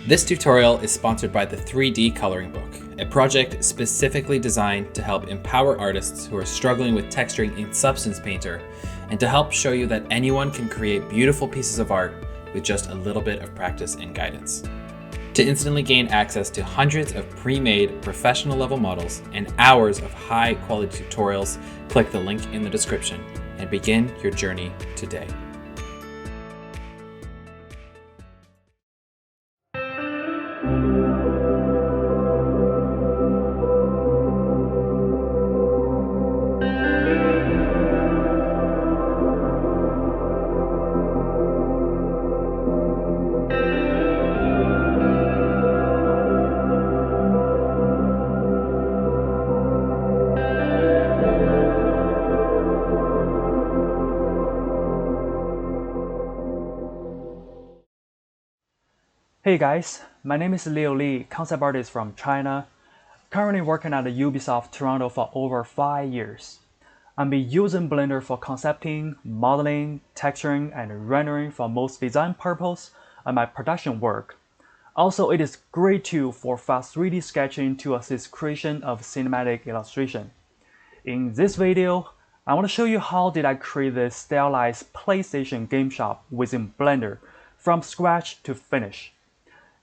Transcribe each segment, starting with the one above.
This tutorial is sponsored by the 3D Coloring Book, a project specifically designed to help empower artists who are struggling with texturing in Substance Painter and to help show you that anyone can create beautiful pieces of art with just a little bit of practice and guidance. To instantly gain access to hundreds of pre-made professional level models and hours of high quality tutorials, click the link in the description and begin your journey today. Hey guys, my name is Leo Lee, concept artist from China, currently working at the Ubisoft Toronto for over 5 years. I've been using Blender for concepting, modeling, texturing, and rendering for most design purposes and my production work. Also, it is a great tool for fast 3D sketching to assist creation of cinematic illustration. In this video, I want to show you how did I create this stylized PlayStation game shop within Blender from scratch to finish.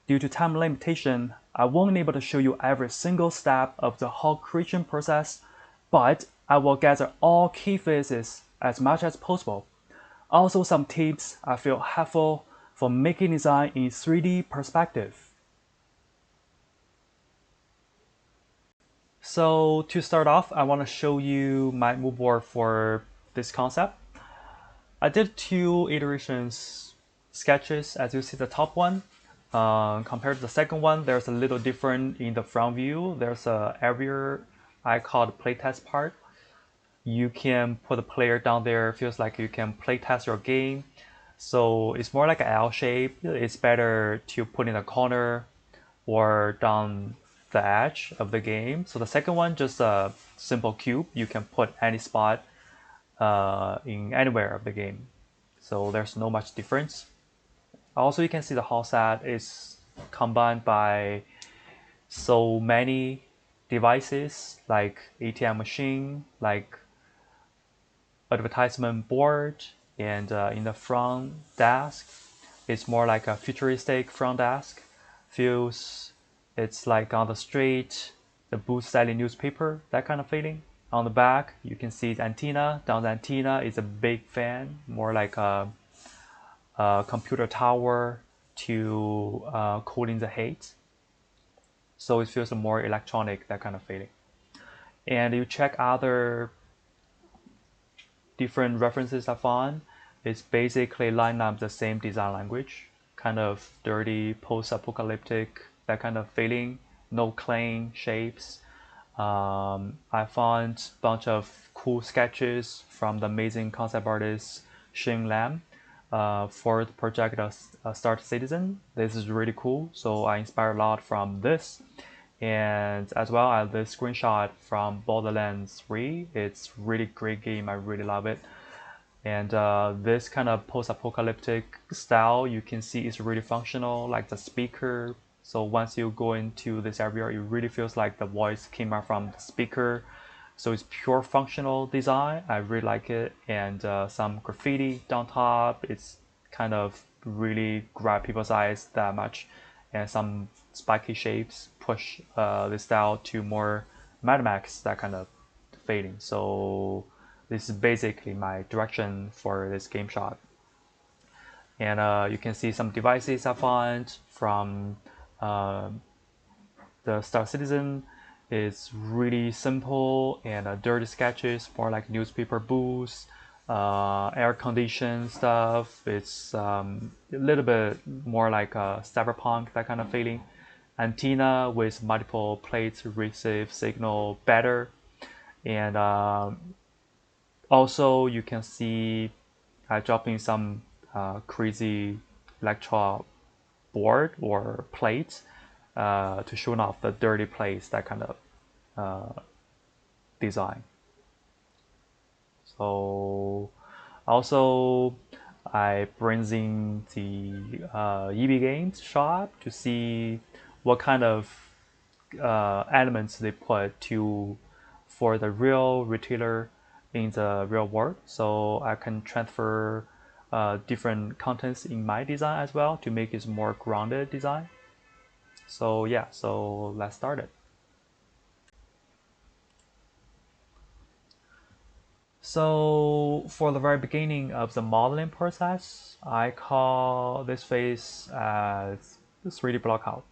Due to time limitation, I won't be able to show you every single step of the whole creation process, but I will gather all key phases as much as possible. Also some tips I feel helpful for making design in 3D perspective. So to start off, I want to show you my mood board for this concept. I did 2 iterations sketches, as you see the top one. Compared to the second one, there's a little different in the front view. There's a area I call the playtest part. You can put a player down there. It feels like you can playtest your game. So it's more like an L shape. It's better to put in a corner or down the edge of the game. So the second one, just a simple cube. You can put any spot in anywhere of the game. So there's no much difference. Also, you can see the whole set is combined by so many devices like ATM machine, like advertisement board, and in the front desk, it's more like a futuristic front desk. Feels it's like on the street, the booth selling newspaper, that kind of feeling. On the back, you can see the antenna. Down the antenna is a big fan, more like a computer tower to cooling the heat. So it feels more electronic, that kind of feeling. And you check other different references I found. It's basically line up the same design language, kind of dirty, post-apocalyptic, that kind of feeling. No clean shapes. I found a bunch of cool sketches from the amazing concept artist Shane Lam. For the project Start Citizen. This is really cool, so I inspired a lot from this, and as well as this screenshot from Borderlands 3. It's really great game, I really love it. And this kind of post-apocalyptic style, you can see is really functional, like the speaker. So once you go into this area, it really feels like the voice came out from the speaker. So it's pure functional design. I really like it. And some graffiti down top. It's kind of really grab people's eyes that much. And some spiky shapes push the style to more Mad Max, that kind of feeling. So this is basically my direction for this game shot. And you can see some devices I found from the Star Citizen. It's really simple and dirty sketches, more like newspaper booths, air conditioned stuff. It's a little bit more like a cyberpunk, that kind of feeling. Antenna with multiple plates receive signal better. And also you can see I drop in some crazy electro board or plate to show off the dirty place, that kind of design. So also I browsing the EB Games shop to see what kind of elements they put to for the real retailer in the real world, so I can transfer different contents in my design as well to make it more grounded design. So yeah, so let's start it. So for the very beginning of the modeling process, I call this phase as the 3D blockout.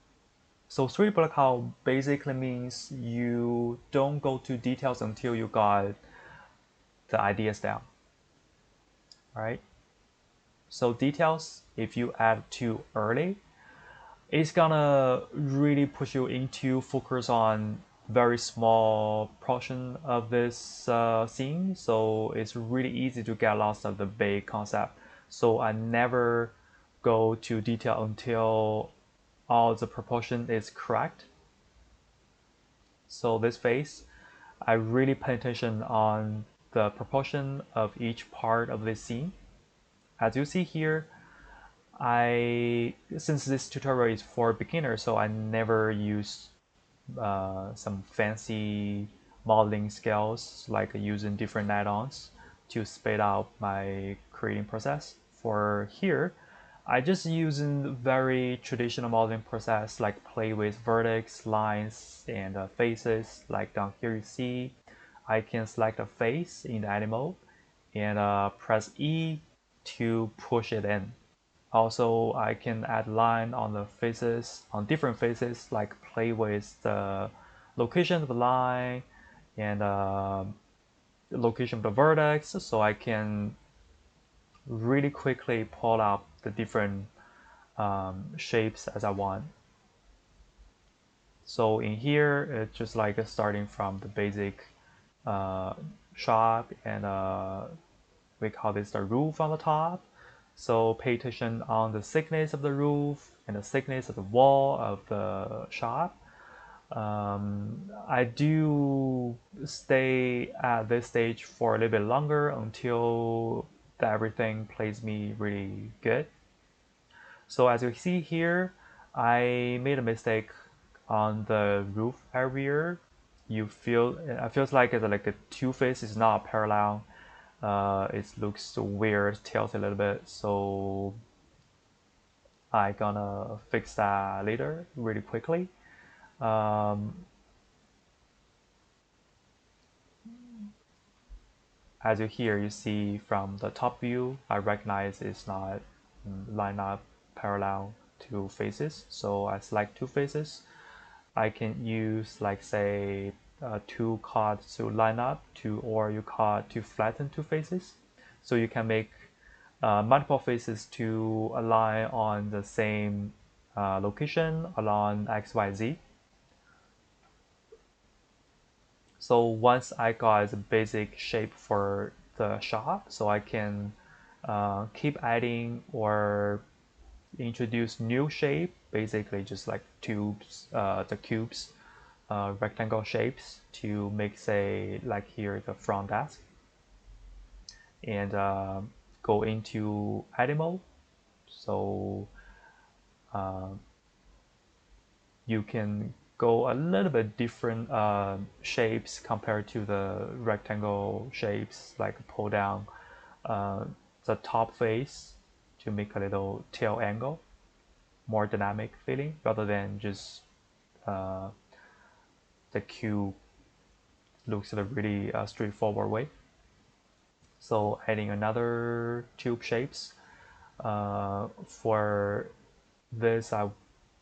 So 3D blockout basically means you don't go to details until you got the ideas down, right? So details, if you add too early, it's gonna really push you into focus on very small portion of this scene. So it's really easy to get lost of the big concept. So I never go to detail until all the proportion is correct. So this phase, I really pay attention on the proportion of each part of this scene. As you see here, since this tutorial is for beginners, so I never use some fancy modeling skills like using different add-ons to speed up my creating process. For here, I just using very traditional modeling process like play with vertex, lines, and faces. Like down here you see, I can select a face in the animal and press E to push it in. Also, I can add line on the faces, on different faces, like play with the location of the line and the location of the vertex, so I can really quickly pull out the different shapes as I want. So in here, it's just like starting from the basic shop, and we call this the roof on the top. So pay attention on the thickness of the roof and the thickness of the wall of the shop. I do stay at this stage for a little bit longer until everything plays me really good. So as you see here, I made a mistake on the roof area. It feels like it's like a two face is not parallel. It looks weird, tilts a little bit. So I gonna fix that later really quickly. As you see from the top view, I recognize it's not lined up parallel to faces. So I select two faces. I can use like say two cards to line up to, or you card to flatten two faces. So you can make multiple faces to align on the same location along X, Y, Z. So once I got the basic shape for the shop, so I can keep adding or introduce new shape, basically just like tubes, the cubes, rectangle shapes to make, say, like here the front desk, and go into animal. So you can go a little bit different shapes compared to the rectangle shapes, like pull down the top face to make a little tail angle, more dynamic feeling rather than just the cube looks in a really straightforward way. So adding another tube shapes. For this, I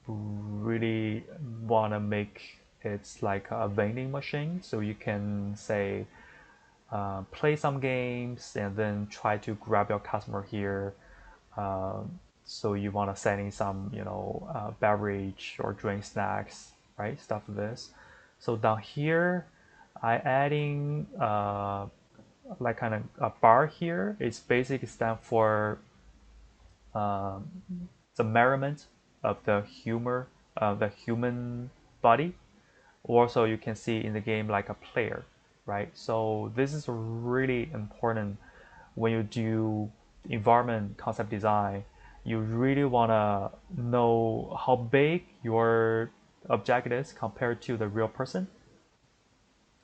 really want to make it's like a vending machine, so you can say play some games and then try to grab your customer here. So you want to send in some beverage or drink snacks, right, stuff like this. So down here I adding like kind of a bar here. It's basically stand for the measurement of the humor of the human body. Also, you can see in the game like a player, right? So this is really important when you do environment concept design, you really want to know how big your object is compared to the real person.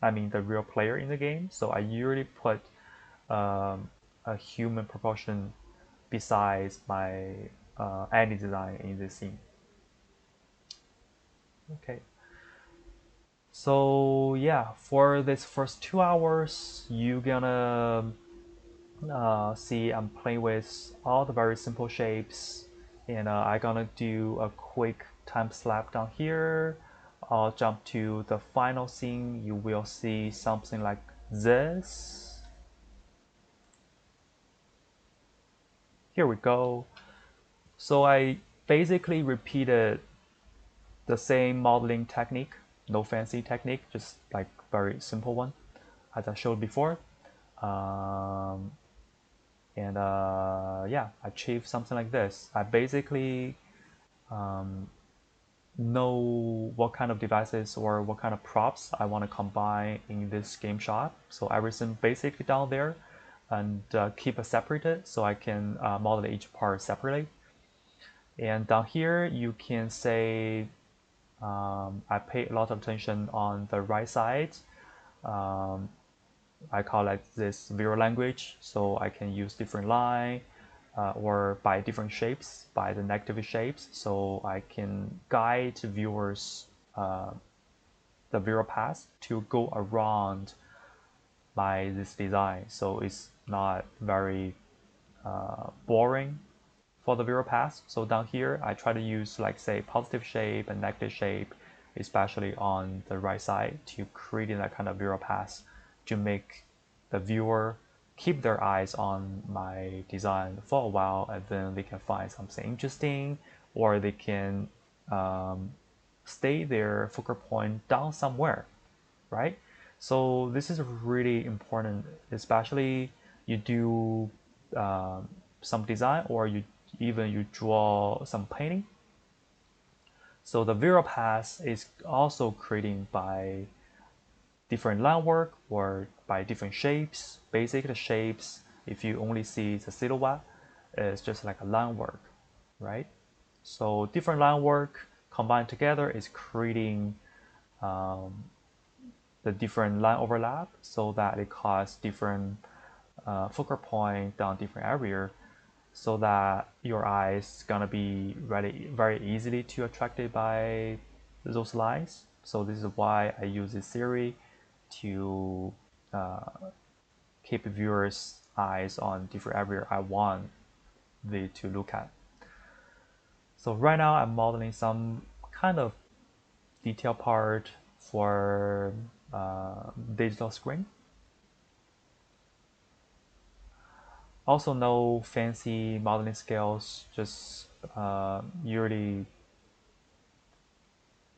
I mean, the real player in the game. So I usually put a human proportion besides my any design in this scene. Okay. So yeah, for this first 2 hours, you're gonna see I'm playing with all the very simple shapes, and I'm gonna do a quick time slap down here. I'll jump to the final scene. You will see something like this. Here we go. So I basically repeated the same modeling technique, no fancy technique, just like very simple one, as I showed before. Um, and yeah, I achieved something like this. I basically know what kind of devices or what kind of props I want to combine in this game shot. So everything basically down there, and keep it separated so I can model each part separately. And down here, you can say I pay a lot of attention on the right side. I call it this visual language, so I can use different line or by different shapes, by the negative shapes, so I can guide viewers the visual path to go around by this design. So it's not very boring for the visual path. So down here, I try to use like say positive shape and negative shape, especially on the right side, to create that kind of visual path to make the viewer keep their eyes on my design for a while, and then they can find something interesting, or they can stay their focal point down somewhere, right? So this is really important, especially you do some design or you draw some painting. So the visual path is also creating by different line work or by different shapes. Basically, the shapes, if you only see the silhouette, is just like a line work, right? So different line work combined together is creating the different line overlap so that it causes different focal point down different area, so that your eyes gonna be really very easily to attracted by those lines. So this is why I use this theory to keep viewers' eyes on different area I want they to look at. So right now I'm modeling some kind of detail part for digital screen. Also no fancy modeling skills, just usually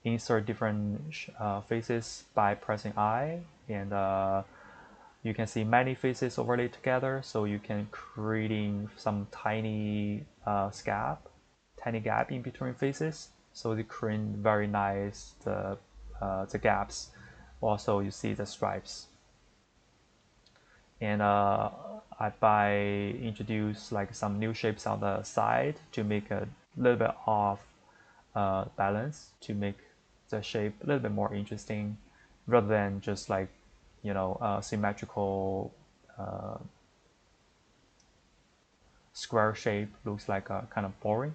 insert different faces by pressing I, and you can see many faces overlaid together, so you can creating some tiny tiny gap in between faces, so they create very nice the gaps. Also you see the stripes. And I introduce like some new shapes on the side to make a little bit of balance, to make the shape a little bit more interesting, rather than just like symmetrical square shape looks like kind of boring.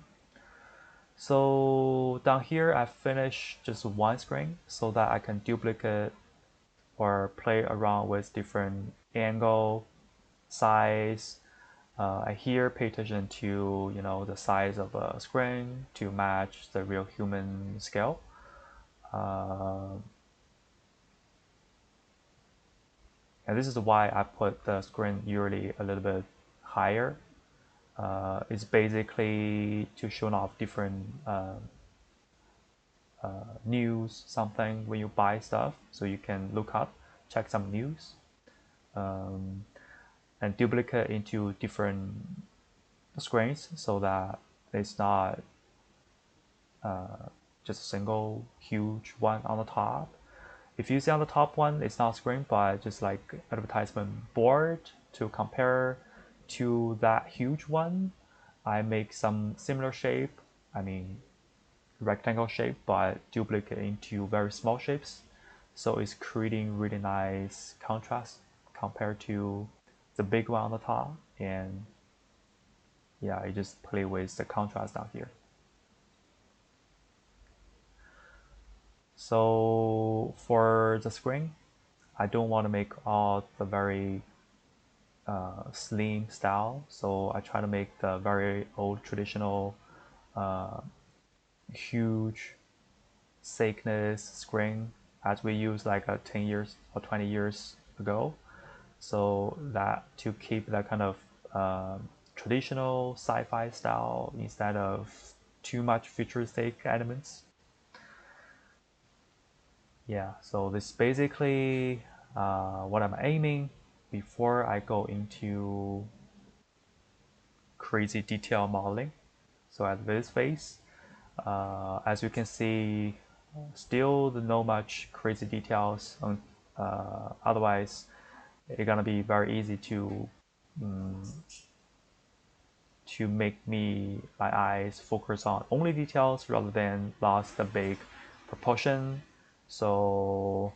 So down here I finished just one screen so that I can duplicate or play around with different angle, size. I here pay attention to the size of a screen to match the real human scale. And this is why I put the screen usually a little bit higher. It's basically to show off different news, something when you buy stuff, so you can look up, check some news, and duplicate into different screens so that it's not just a single huge one on the top. If you see on the top one, it's not screen, but just like advertisement board to compare to that huge one, I make some similar shape, I mean rectangle shape, but duplicate into very small shapes. So it's creating really nice contrast compared to the big one on the top. And yeah, I just play with the contrast down here. So for the screen, I don't want to make all the very slim style, so I try to make the very old traditional huge thickness screen as we use like 10 years or 20 years ago, so that to keep that kind of traditional sci-fi style instead of too much futuristic elements. Yeah, so this is basically what I'm aiming before I go into crazy detail modeling. So at this phase, as you can see, still no much crazy details. Otherwise, it's gonna be very easy to make my eyes focus on only details rather than lost the big proportion. So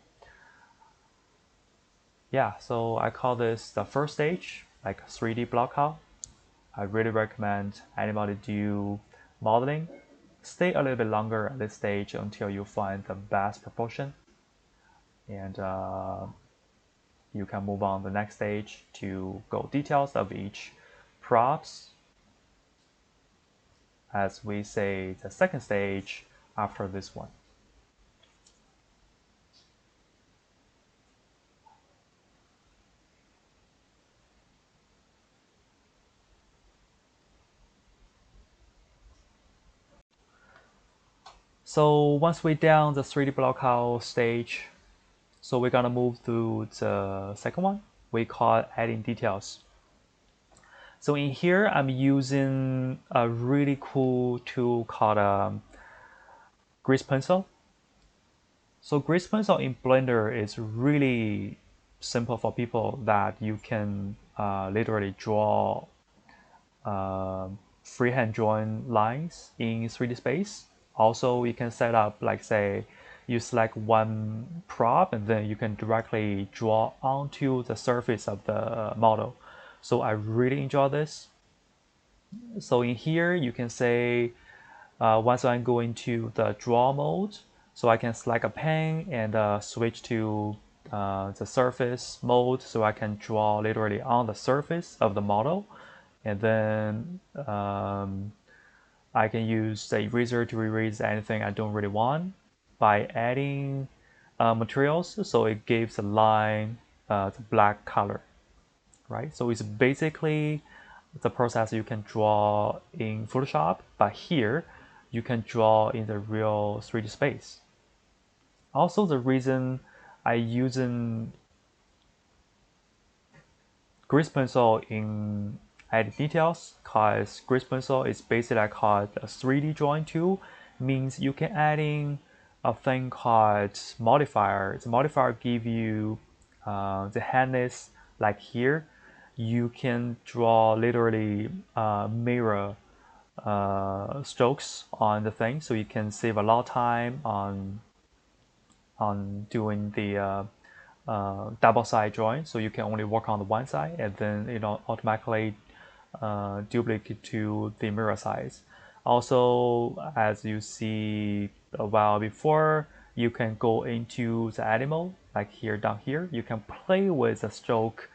yeah, so I call this the first stage, like 3D blockout. I really recommend anybody do modeling. Stay a little bit longer at this stage until you find the best proportion, and you can move on the next stage to go details of each props. As we say, the second stage after this one. So once we're down the 3D blockout stage, so we're gonna move to the second one. We call it adding details. So in here, I'm using a really cool tool called Grease Pencil. So Grease Pencil in Blender is really simple for people that you can literally draw freehand drawing lines in 3D space. Also, you can set up, like say, you select one prop and then you can directly draw onto the surface of the model. So I really enjoy this. So in here, you can say, once I go into the draw mode, so I can select a pen and switch to the surface mode, so I can draw literally on the surface of the model. And then I can use the eraser to erase anything I don't really want by adding materials, so it gives the line the black color, right? So it's basically the process you can draw in Photoshop, but here you can draw in the real 3D space. Also, the reason I using Grease Pencil in adding details, because Grease Pencil is basically called a 3D drawing tool, means you can add in a thing called Modifier. The Modifier give you the handness, like here. You can draw literally mirror strokes on the thing, so you can save a lot of time on doing the double side drawing, so you can only work on the one side and then automatically duplicate to the mirror size. Also, as you see a while before, you can go into the animal, like here down here. You can play with the stroke.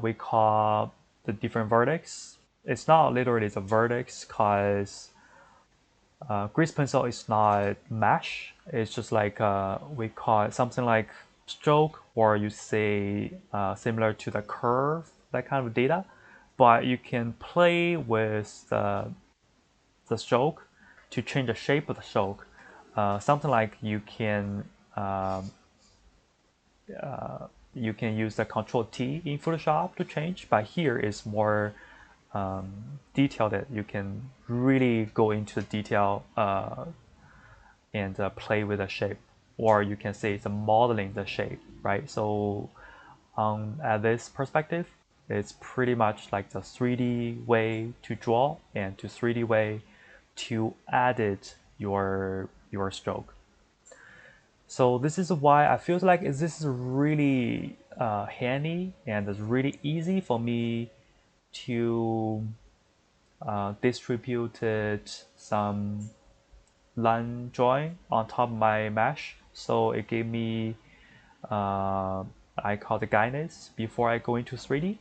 We call the different vertex. It's not literally the vertex, because Grease Pencil is not mesh. It's just like we call it something like stroke, or you say similar to the curve, that kind of data. But you can play with the stroke to change the shape of the stroke. Something like you can use the Control T in Photoshop to change, but here is more detailed. That you can really go into the detail and play with the shape, or you can say it's modeling the shape, right? So at this perspective, It's pretty much like the 3D way to draw and to 3D way to edit your stroke. So this is why I feel like this is really handy and it's really easy for me to distribute some line drawing on top of my mesh. So it gave me I call the guidance before I go into 3D.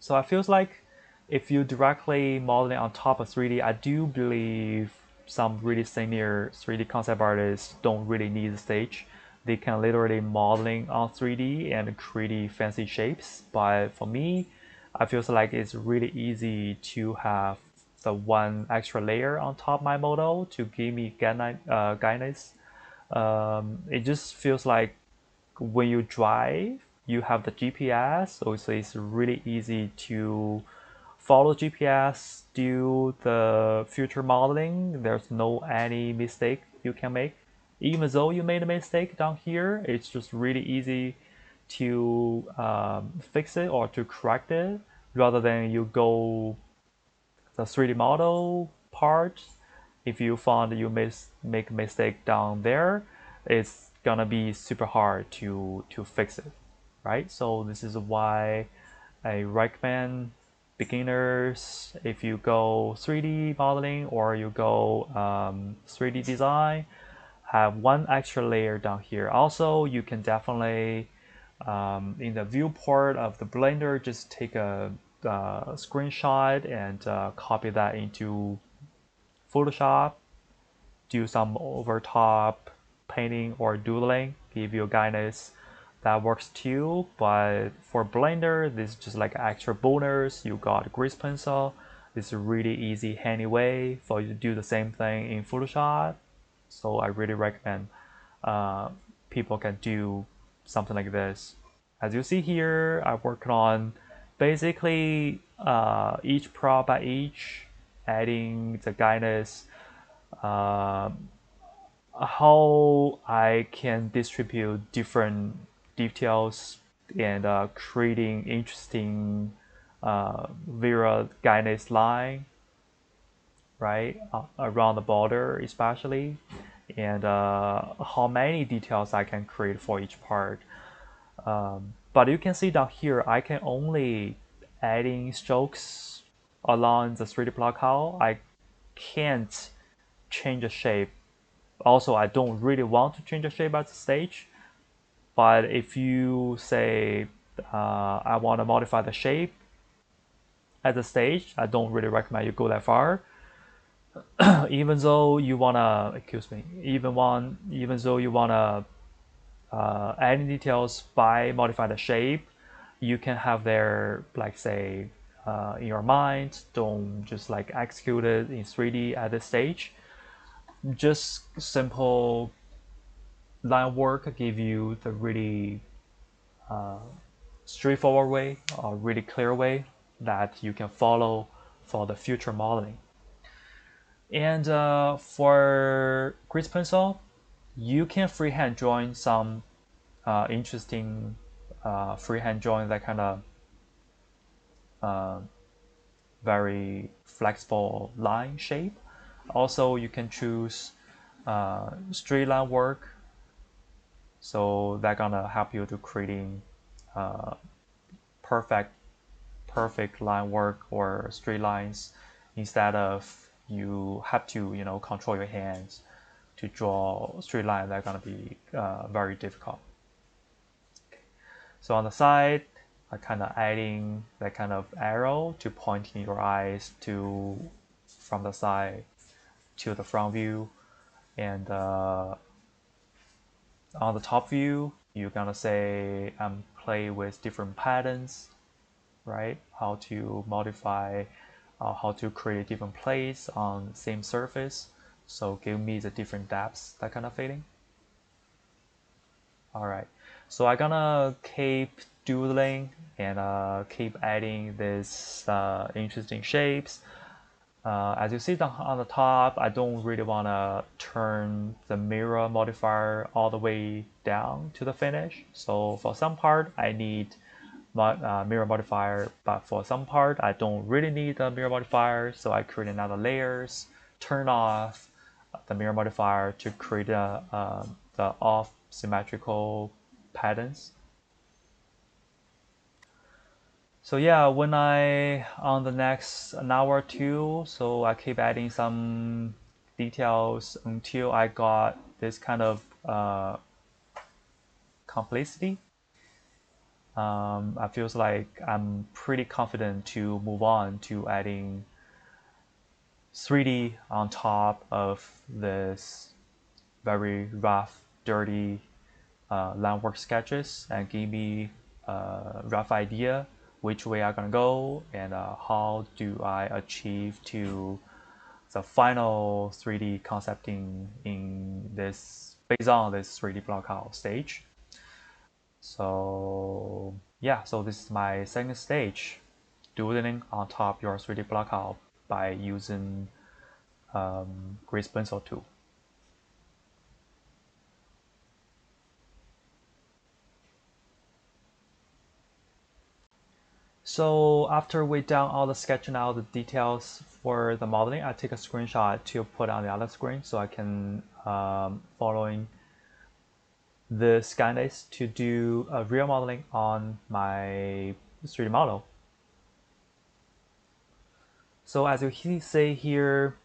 So I feels like if you directly modeling on top of 3D, I do believe some really senior 3D concept artists don't really need the stage. They can literally modeling on 3D and create fancy shapes. But for me, I feels like it's really easy to have the one extra layer on top of my model to give me guidance. It just feels like when you drive, you have the GPS, so it's really easy to follow GPS, do the future modeling. There's no any mistake you can make. Even though you made a mistake down here, it's just really easy to fix it or to correct it rather than you go the 3D model part. If you found you make a mistake down there, it's gonna be super hard to fix it, right? So this is why I recommend beginners, if you go 3D modeling or you go 3D design, have one extra layer down here. Also, you can definitely in the viewport of the Blender, just take a screenshot and copy that into Photoshop, do some overtop painting or doodling, give you guidance. That works too, but for Blender, this is just like extra bonus. You got grease pencil. It's a really easy, handy way for you to do the same thing in Photoshop. So I really recommend people can do something like this. As you see here, I worked on basically each prop by each, adding the guidance, uh, how I can distribute different details and creating interesting Vera guidance line, right, around the border especially, and how many details I can create for each part. But you can see down here, I can only adding strokes along the 3D blockout. I can't change the shape. Also, I don't really want to change the shape at the stage. But if you say I want to modify the shape at the stage, I don't really recommend you go that far. Even though you wanna, excuse me, even though you wanna add details by modify the shape, you can have there, like say, in your mind. Don't just like execute it in 3D at this stage. Just simple line work give you the really straightforward way or really clear way that you can follow for the future modeling. And for grease pencil, you can freehand join some interesting freehand drawing that kind of very flexible line shape. Also, you can choose straight line work, so that gonna help you to creating perfect line work or straight lines instead of you have to control your hands to draw straight line. That's gonna be very difficult. So on the side, I kind of adding that kind of arrow to pointing your eyes to from the side to the front view, and on the top view, you're gonna say play with different patterns, right? How to modify, how to create different plates on the same surface. So give me the different depths, that kind of feeling. All right, so I'm gonna keep doodling and keep adding these interesting shapes. As you see on the top, I don't really want to turn the mirror modifier all the way down to the finish. So for some part, I need mirror modifier, but for some part I don't really need the mirror modifier, so I create another layers, turn off the mirror modifier to create the off symmetrical patterns. So yeah, when I on the next an hour or two, so I keep adding some details until I got this kind of complexity. I feels like I'm pretty confident to move on to adding 3D on top of this very rough, dirty line work sketches and give me a rough idea which way I'm gonna go and how do I achieve to the final 3D concepting in this based on this 3D blockout stage. So yeah, so this is my second stage, doodling on top your 3D blockout by using Grease Pencil tool. So after we done all the sketching out the details for the modeling, I take a screenshot to put on the other screen so I can following the Skynet to do a real modeling on my 3D model. So as you see here,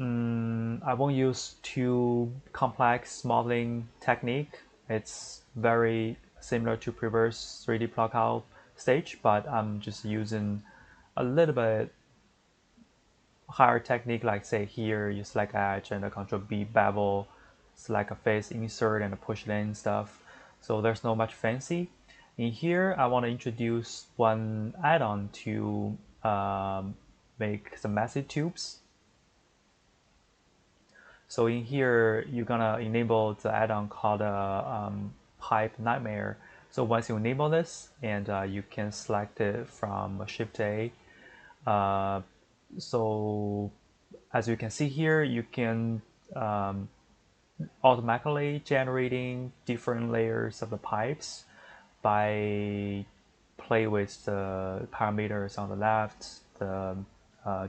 I won't use too complex modeling technique. It's very similar to previous 3D blockout stage, but I'm just using a little bit higher technique, like say here you select edge and the Control B bevel, select a face insert and push lane stuff. So there's no much fancy. In here, I want to introduce one add-on to make some messy tubes. So in here, you're gonna enable the add-on called Pipe Nightmare. So once you enable this, and you can select it from Shift A. So as you can see here, you can automatically generating different layers of the pipes by play with the parameters on the left, the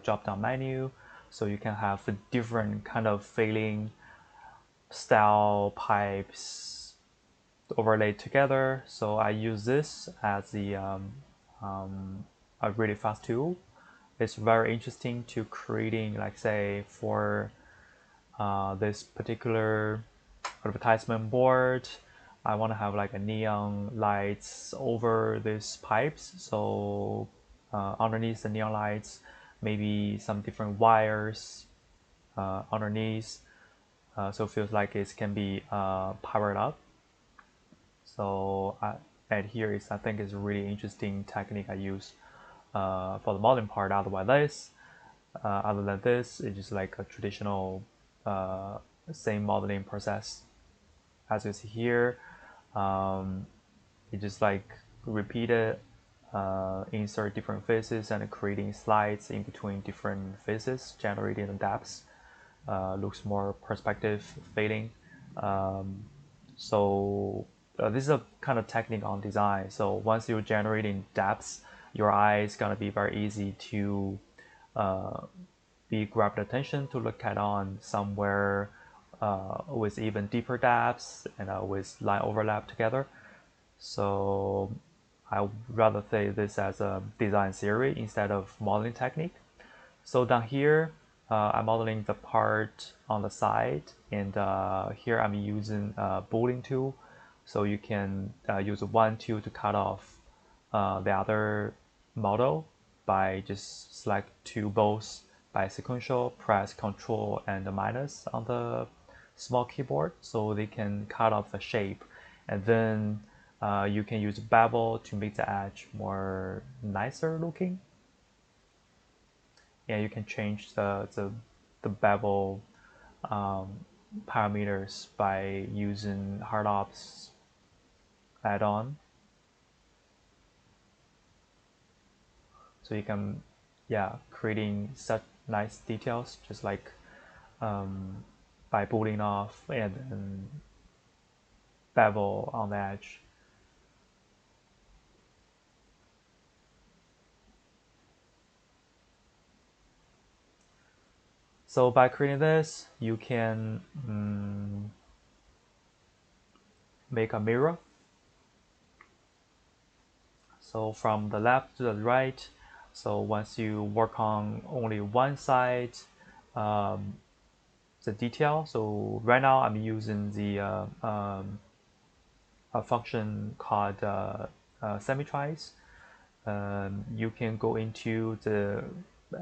drop-down menu, so you can have a different kind of filling style pipes overlaid together. So I use this as a really fast tool. It's very interesting to creating, like say, for this particular advertisement board, I want to have like a neon lights over these pipes. So underneath the neon lights, maybe some different wires underneath. So it feels like it can be powered up. So and here is I think is a really interesting technique I use for the modeling part. Other than this, it's just like a traditional same modeling process. As you see here, it just like repeat it, insert different faces and creating slides in between different faces, generating the depths. Looks more perspective fading. So this is a kind of technique on design. So once you're generating depths, your eye is gonna be very easy to be grabbed attention to look at on somewhere with even deeper depths and with line overlap together. So I would rather say this as a design theory instead of modeling technique. So down here, I'm modeling the part on the side, and here I'm using a boolean tool. So you can use one tool to cut off the other model by just select two both by sequential, press Control and minus on the small keyboard so they can cut off the shape. And then you can use bevel to make the edge more nicer looking. And you can change the bevel parameters by using HardOps add-on. So you can, yeah, creating such nice details just like by pulling off and bevel on the edge. So by creating this, you can make a mirror. So from the left to the right, so once you work on only one side, the detail. So right now I'm using the a function called symmetries. You can go into the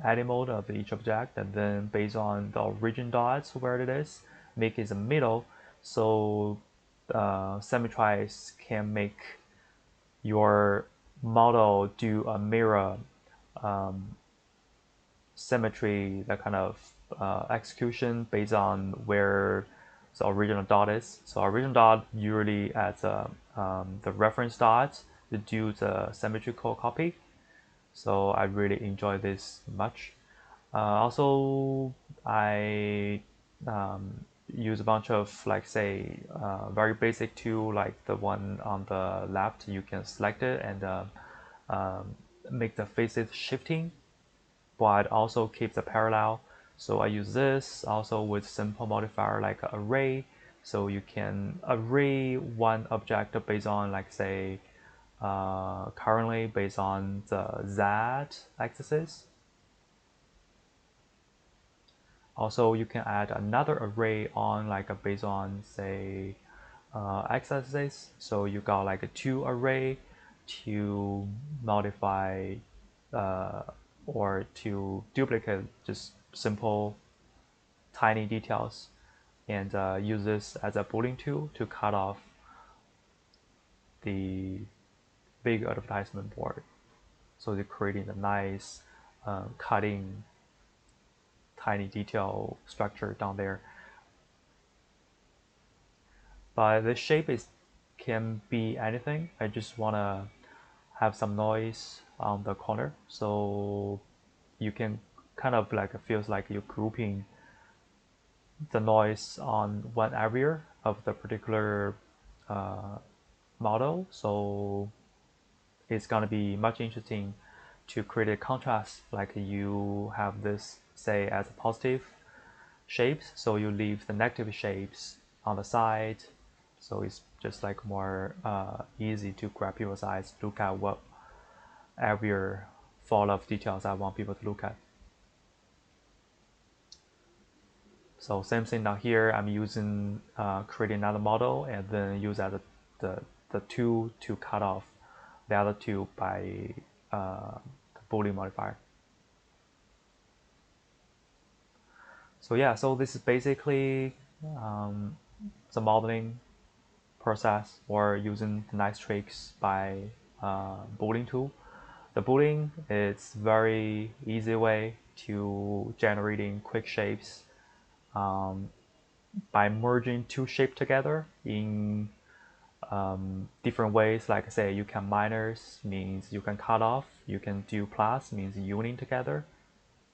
edit mode of each object, and then based on the origin dots where it is, make it the middle. So symmetries can make your model do a mirror symmetry, that kind of execution based on where the original dot is. So original dot usually at the reference dot to do the symmetrical copy. So I really enjoy this much. Also, I use a bunch of like say very basic tool like the one on the left. You can select it and make the faces shifting, but also keep the parallel. So I use this also with simple modifier like array. So you can array one object based on like say currently based on the z axis. Also, you can add another array on like based on say x-axis. So you got like a two array to modify or to duplicate just simple tiny details, and use this as a Boolean tool to cut off the big advertisement board. So they're creating a nice cutting tiny detail structure down there. But the shape is can be anything. I just wanna have some noise on the corner, so you can kind of like feels like you're grouping the noise on one area of the particular model. So it's gonna be much interesting to create a contrast, like you have this say as a positive shapes, so you leave the negative shapes on the side, so it's just like more easy to grab people's eyes, look at what area full of details I want people to look at. So same thing now here, I'm using creating another model and then use as the tool to cut off the other two by the Boolean modifier. So yeah, so this is basically the modeling process or using the nice tricks by Boolean tool. The Boolean is very easy way to generating quick shapes by merging two shapes together in different ways. Like say you can minus means you can cut off, you can do plus means uniting together,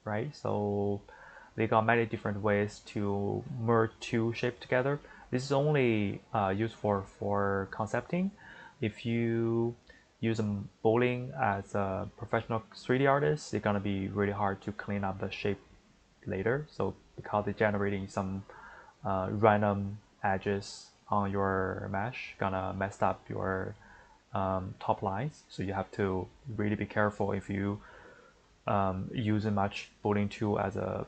right? So they got many different ways to merge two shapes together. This is only used for concepting. If you use a Boolean as a professional 3D artist, it's gonna be really hard to clean up the shape later. So because it's generating some random edges on your mesh, gonna mess up your top lines. So you have to really be careful if you use a much Boolean tool as a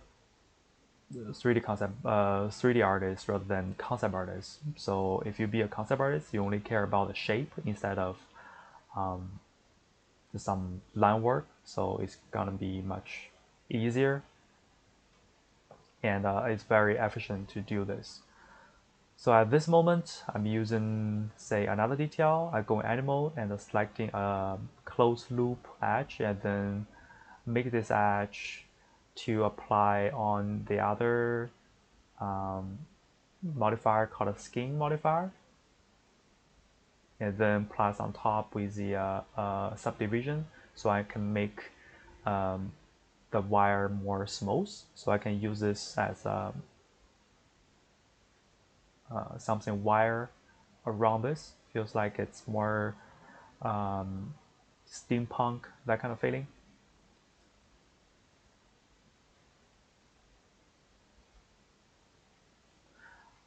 3D artist rather than concept artist. So if you be a concept artist, you only care about the shape instead of some line work. So it's gonna be much easier, and it's very efficient to do this. So at this moment, I'm using say another detail. I go in edit mode and selecting a closed loop edge, and then make this edge to apply on the other modifier called a skin modifier, and then plus on top with the subdivision, so I can make the wire more smooth. So I can use this as something wire around this. Feels like it's more steampunk, that kind of feeling.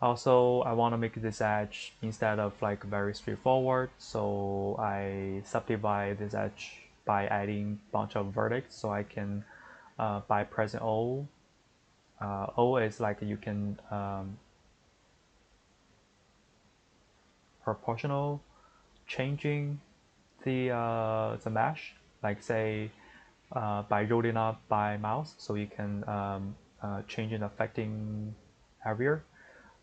Also, I want to make this edge instead of like very straightforward, so I subdivide this edge by adding a bunch of vertex. So I can, by pressing O, O is like you can proportional changing the mesh, like say by rolling up by mouse, so you can change and affecting area.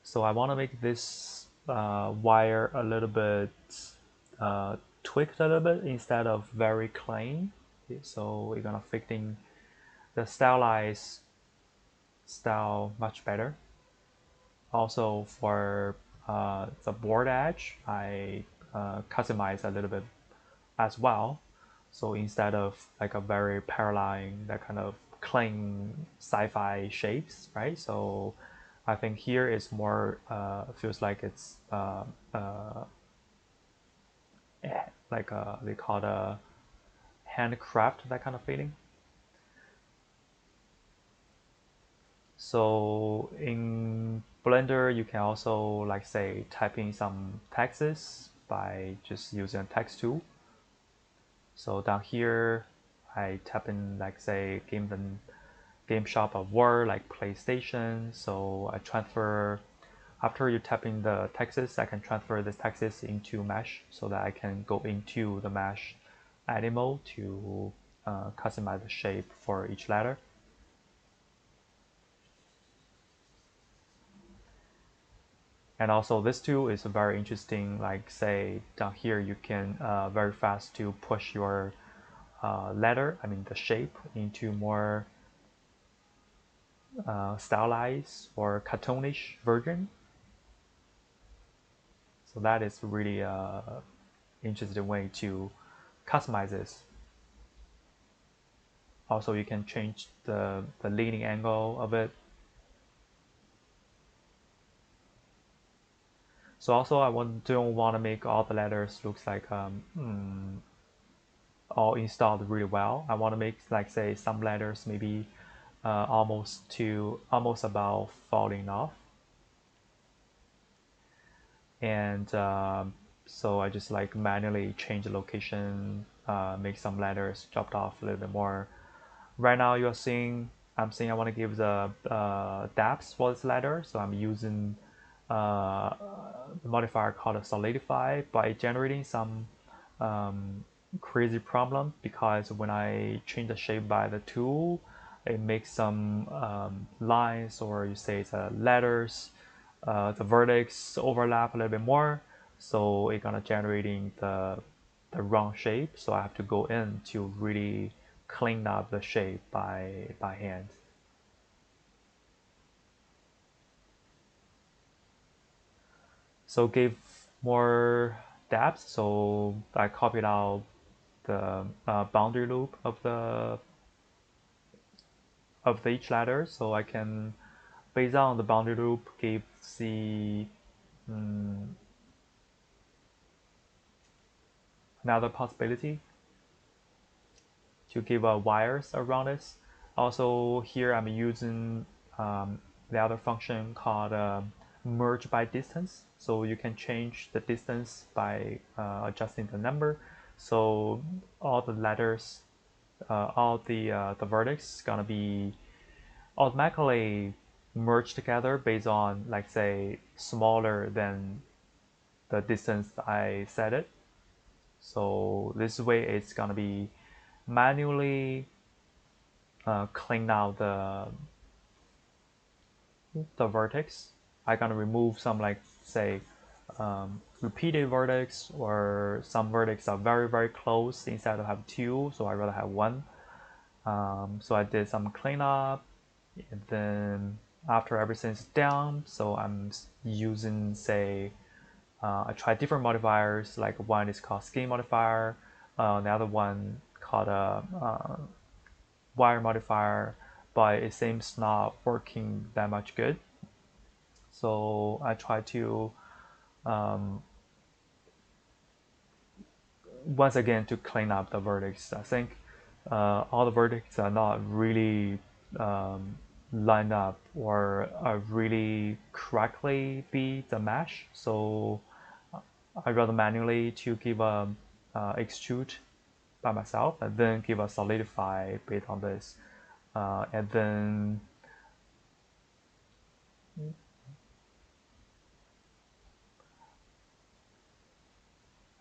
So I want to make this wire a little bit tweaked a little bit instead of very clean. So we're gonna fitting the stylized style much better. Also for the board edge, I customize a little bit as well. So instead of like a very parallel, that kind of clean sci-fi shapes, right? So I think here is more feels like it's like they call it a handcraft, that kind of feeling. So in Blender, you can also like say type in some texts by just using a text tool. So down here, I type in like say game shop of Word, like PlayStation. So I transfer, after you type in the texts, I can transfer this texts into mesh so that I can go into the mesh edit mode to customize the shape for each letter. And also this tool is very interesting, like say down here you can very fast to push your letter, I mean the shape, into more stylized or cartoonish version. So that is really interesting way to customize this. Also you can change the leaning angle of it. So also I don't want to make all the letters looks like all installed really well. I want to make like say some letters maybe almost about falling off. And so I just like manually change the location, make some letters dropped off a little bit more. Right now you're seeing I'm saying I want to give the depth for this letter, so I'm using the modifier called Solidify by generating some crazy problem, because when I change the shape by the tool, it makes some lines, or you say it's letters, the vertex overlap a little bit more, so it's gonna generating the wrong shape. So I have to go in to really clean up the shape by hand. So give more depth. So I copied out the boundary loop of each letter, so I can, based on the boundary loop, give the another possibility to give wires around this. Also here I'm using the other function called merge by distance. So you can change the distance by adjusting the number. So all the letters, all the vertex is gonna be automatically merged together based on like say smaller than the distance I set it. So this way it's gonna be manually clean out the vertex. I'm gonna remove some like say repeated vertex, or some vertex are very close instead of have two, so I rather have one. So I did some cleanup, and then after everything's done, so I'm using say I tried different modifiers, like one is called skin modifier, the other one called a wire modifier, but it seems not working that much good. So I try to once again to clean up the vertex. I think all the vertex are not really line up or really correctly be the mesh. So I rather manually to give a extrude by myself and then give a solidify based on this. And then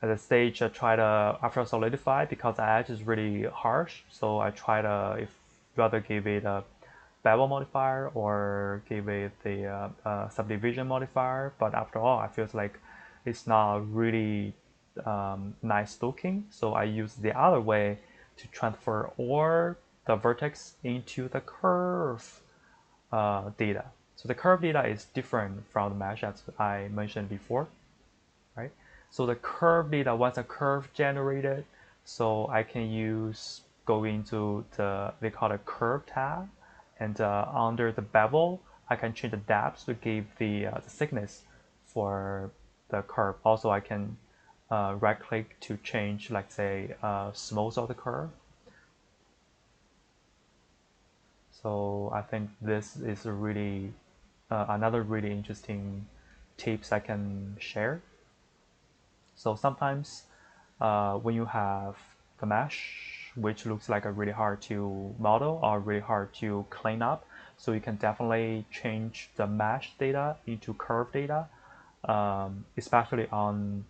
at the stage I try to, after solidify, because the edge is really harsh, so I try to rather give it a bevel modifier or give it the subdivision modifier. But after all, I feel like it's not really nice looking, so I use the other way to transfer all the vertex into the curve data. So the curve data is different from the mesh as I mentioned before, right? So the curve data, once a curve generated, so I can use, go into they call it curve tab, and under the bevel, I can change the depth to give the thickness for the curve. Also, I can right click to change, like say, smooth of the curve. So I think this is really another really interesting tips I can share. So sometimes when you have the mesh, which looks like a really hard to model or really hard to clean up, so you can definitely change the mesh data into curve data, especially on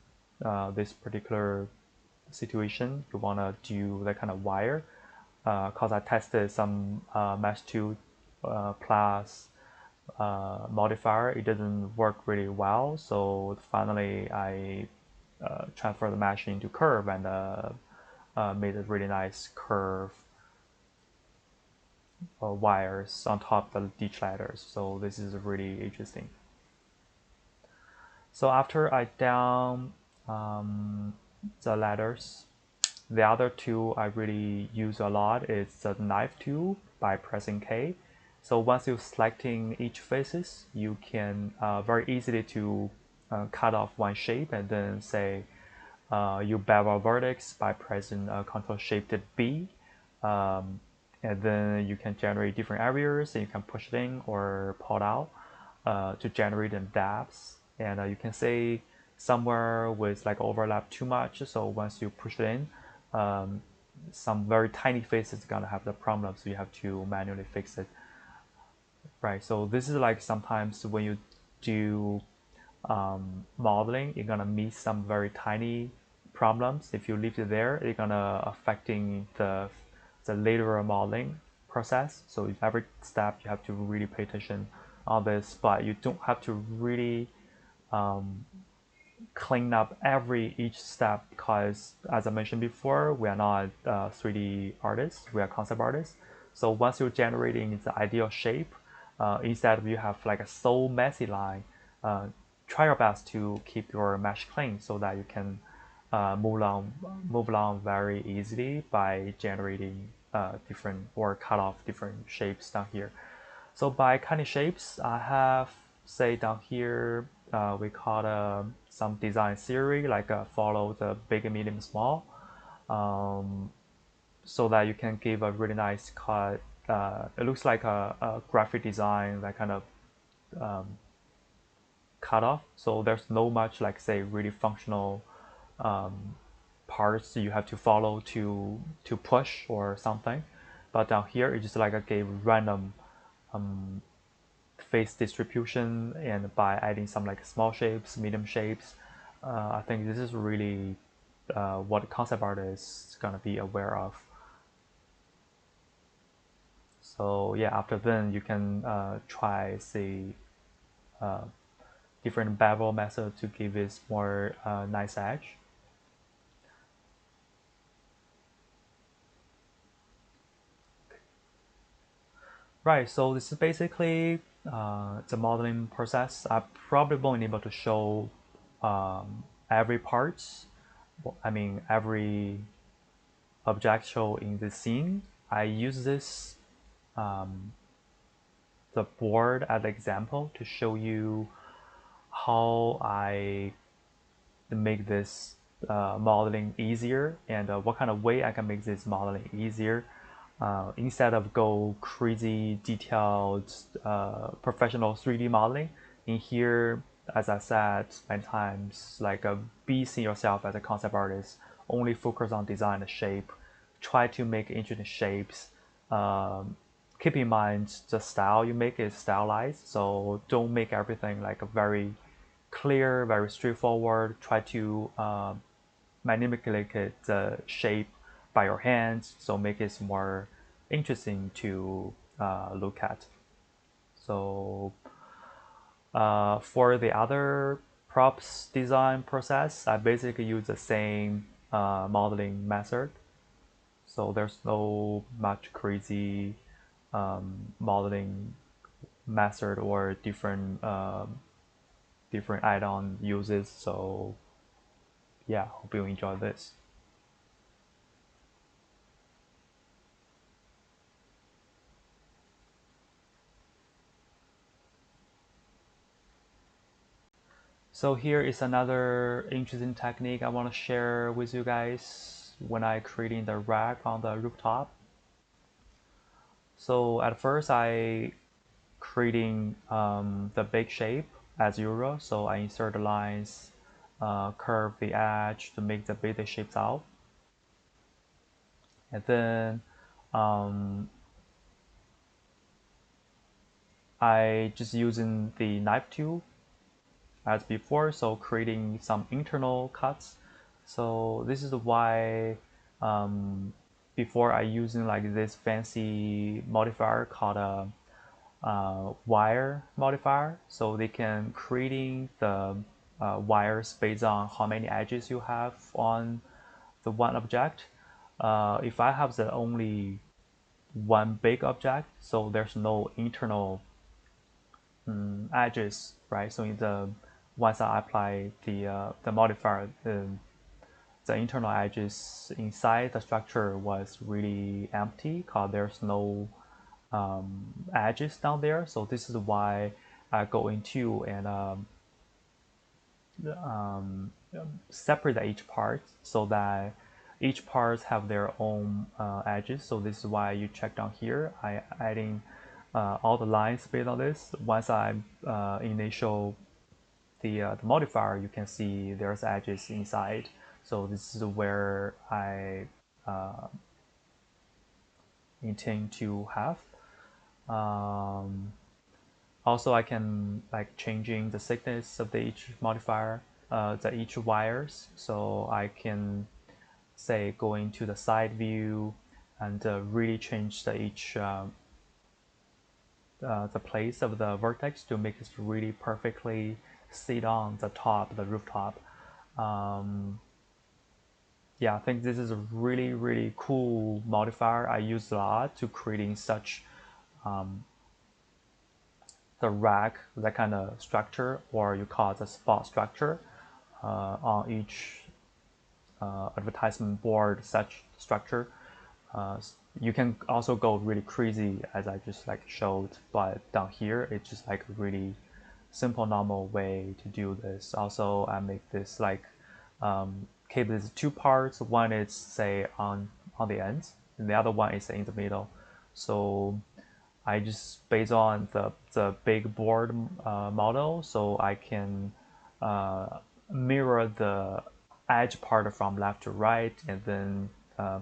this particular situation. You want to do that kind of wire, because I tested some mesh 2 plus modifier. It didn't work really well, so finally I transfer the mesh into curve and made a really nice curve wires on top of the ditch ladders. So this is really interesting. So after I down the ladders, the other tool I really use a lot is the knife tool by pressing K. So once you're selecting each faces, you can very easily to cut off one shape and then say you bevel vertex by pressing Ctrl Shift B, and then you can generate different areas and you can push it in or pull it out to generate the depths. And you can say somewhere with like overlap too much. So once you push it in, some very tiny face is gonna have the problem, so you have to manually fix it. Right. So this is like sometimes when you do modeling, you're gonna meet some very tiny problems. If you leave it there, it's gonna affecting the later modeling process. So if every step you have to really pay attention on this, but you don't have to really clean up each step, because as I mentioned before, we are not 3D artists, we are concept artists. So once you're generating the ideal shape, instead of you have like a so messy line, try your best to keep your mesh clean so that you can move along very easily by generating different or cut off different shapes down here. So by cutting shapes, I have, say down here, we call some design theory, like follow the big, medium, small, so that you can give a really nice cut. It looks like a graphic design, that kind of cut off. So there's no much like say really functional parts you have to follow to push or something. But down here, it's just like I gave random face distribution, and by adding some like small shapes, medium shapes, I think this is really what concept art is gonna be aware of. So yeah, after then you can try say different bevel method to give it more nice edge. Right, so this is basically the modeling process. I probably won't be able to show every part. I mean, every object show in the scene. I use this the board as an example to show you how I make this modeling easier, and what kind of way I can make this modeling easier. instead of go crazy detailed professional 3D modeling, in here, as I said many times, like be seeing yourself as a concept artist, only focus on design and shape, try to make interesting shapes. Keep in mind the style you make is stylized, so don't make everything like a very clear, very straightforward. Try to manipulate the shape by your hands, so make it more interesting to look at. So for the other props design process, I basically use the same modeling method. So there's no much crazy modeling method or different add-on uses. So yeah, hope you enjoy this. So here is another interesting technique I want to share with you guys when I creating the rack on the rooftop. So at first I creating the big shape as usual. So I insert the lines, curve the edge to make the basic shapes out. And then I just using the knife tool as before, so creating some internal cuts. So this is why before I using like this fancy modifier called a wire modifier, so they can creating the wires based on how many edges you have on the one object. If I have the only one big object, so there's no internal edges, right? So in the once I apply the modifier, the internal edges inside the structure was really empty because there's no edges down there. So this is why I go into and separate each part so that each parts have their own edges. So this is why you check down here. I adding all the lines based on this. Once I initial the modifier, you can see there's edges inside. So this is where I intend to have. Also, I can like changing the thickness of the each modifier, the each wires. So I can say going to the side view and really change the each the place of the vertex to make it really perfectly sit on the top, the rooftop. Yeah, I think this is a really cool modifier I use a lot to creating such the rack, that kind of structure, or you call it a spot structure on each advertisement board, such structure. You can also go really crazy as I just like showed, but down here it's just like a really simple normal way to do this. Also, I make this like keep these two parts. One is say on the ends, and the other one is in the middle. So I just based on the big board model, so I can mirror the edge part from left to right, and then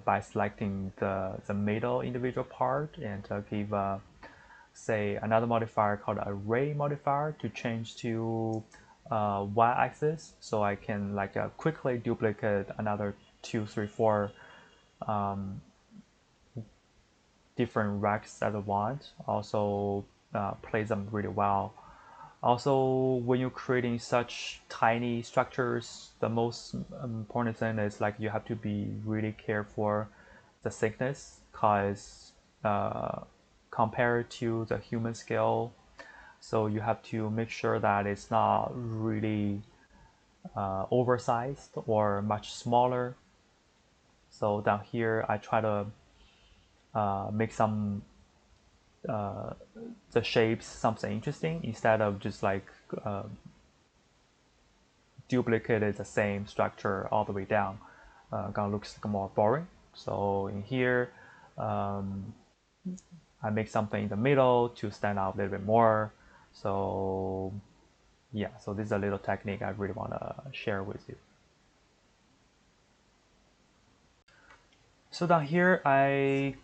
by selecting the middle individual part and give say another modifier called array modifier to change to y-axis, so I can like quickly duplicate another 2, 3, 4 different racks that I want. Also plays them really well. Also, when you're creating such tiny structures, the most important thing is like you have to be really careful the thickness, because compared to the human scale, so you have to make sure that it's not really oversized or much smaller. So down here, I try to make some the shapes something interesting instead of just like duplicated the same structure all the way down. Gonna looks more boring. So in here, I make something in the middle to stand out a little bit more. So yeah, so this is a little technique I really want to share with you. So down here, I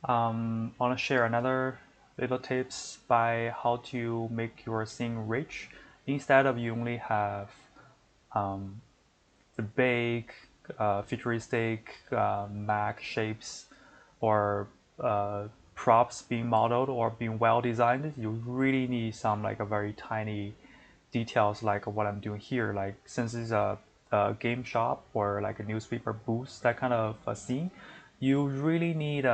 want to share another little tips by how to make your scene rich. Instead of you only have the big, futuristic Mac shapes or props being modeled or being well designed, you really need some like a very tiny details like what I'm doing here. Like since it's a game shop or like a newspaper booth, that kind of a scene, you really need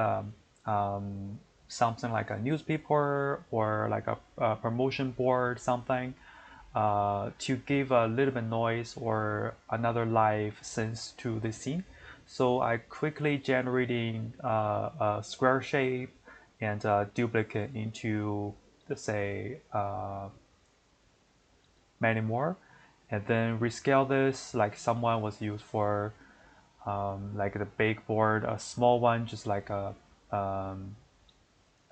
something like a newspaper or like a promotion board, something to give a little bit noise or another live sense to the scene. So I quickly generating a square shape and duplicate into, let's say, many more, and then rescale this like someone was used for like the big board, a small one, just like a